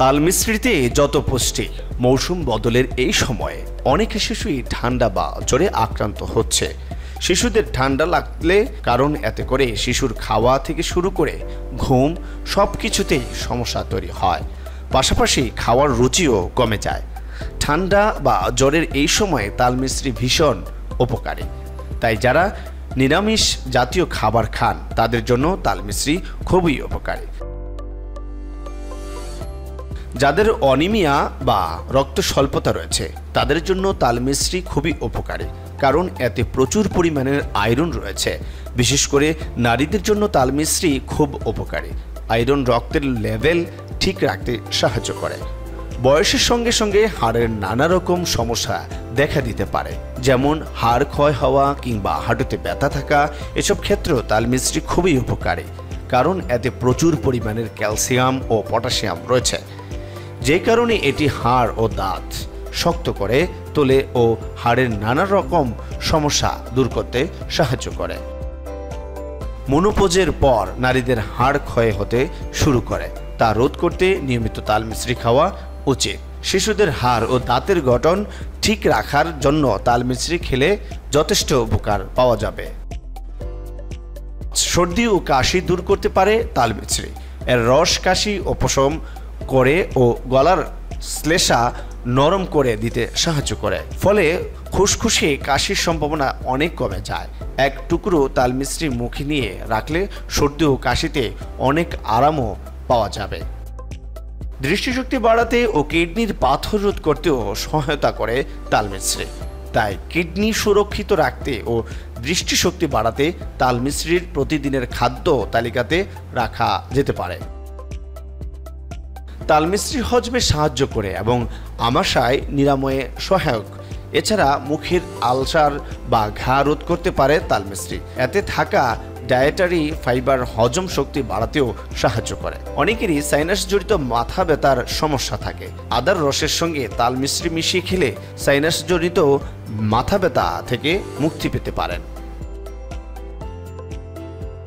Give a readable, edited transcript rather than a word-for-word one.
তাল মিশ্রিতে যত পুষ্টি, মৌসুম বদলের এই সময়ে অনেক শিশুই ঠান্ডা বা জ্বরে আক্রান্ত হচ্ছে। শিশুদের ঠান্ডা লাগলে কারণ এতে করে শিশুর খাওয়া থেকে শুরু করে ঘুম সব কিছুতেই সমস্যা তৈরি হয়, পাশাপাশি খাওয়ার রুচিও কমে যায়। ঠান্ডা বা জ্বরের এই সময়ে তাল মিশ্রি ভীষণ উপকারী, তাই যারা নিরামিষ জাতীয় খাবার খান তাদের জন্য তাল মিশ্রি খুবই উপকারী। যাদের অনিমিয়া বা রক্ত স্বল্পতা রয়েছে তাদের জন্য তাল মিশ্রি খুবই উপকারী, কারণ এতে প্রচুর পরিমাণের আয়রন রয়েছে। বিশেষ করে নারীদের জন্য তাল মিশ্রি খুব উপকারী। আয়রন রক্তের লেভেল ঠিক রাখতে সাহায্য করে। বয়সের সঙ্গে সঙ্গে হাড়ের নানা রকম সমস্যা দেখা দিতে পারে, যেমন হাড় ক্ষয় হওয়া কিংবা হাঁটুতে ব্যথা থাকা। এসব ক্ষেত্রেও তাল মিশ্রি খুবই উপকারী, কারণ এতে প্রচুর পরিমাণের ক্যালসিয়াম ও পটাশিয়াম রয়েছে, যে কারণে এটি হাড় ও দাঁত শক্ত করে তোলে ও হাড়ের নানা রকম সমস্যা দূর করতে সাহায্য করে। মেনোপজের পর নারীদের হাড় ক্ষয় হতে শুরু করে, তা রোধ করতে নিয়মিত তাল মিশ্রি খাওয়া উচিত। শিশুদের হাড় ও দাঁতের গঠন ঠিক রাখার জন্য তাল মিশ্রি খেলে যথেষ্ট উপকার পাওয়া যাবে। সর্দি ও কাশি দূর করতে পারে তাল মিশ্রি। এর রস কাশি উপশম করে ও গলার শ্লেষা নরম করে দিতে সাহায্য করে, ফলে খুসখুসে কাশির সম্ভাবনা অনেক কমে যায়। এক টুকরো তাল মিশ্রি মুখে নিয়ে রাখলে সর্দি ও কাশিতে অনেক আরামও পাওয়া যাবে। দৃষ্টিশক্তি বাড়াতে ও কিডনির পাথর রোধ করতেও সহায়তা করে তাল মিশ্রি। তাই কিডনি সুরক্ষিত রাখতে ও দৃষ্টিশক্তি বাড়াতে তাল মিশ্রির প্রতিদিনের খাদ্য তালিকাতে রাখা যেতে পারে। তাল মিশ্রি হজমে সাহায্য করে এবং আমাশয় নিরাময়ে সহায়ক। এছাড়া মুখের আলসার বা ঘা রোধ করতে পারে তাল মিশ্রি। এতে থাকা ডায়েটারি ফাইবার হজম শক্তি বাড়াতেও সাহায্য করে। অনেকেরই সাইনাস জড়িত মাথা ব্যথার সমস্যা থাকে। আদার রসের সঙ্গে তাল মিশ্রি মিশিয়ে খেলে সাইনাস জড়িত মাথা ব্যথা থেকে মুক্তি পেতে পারেন।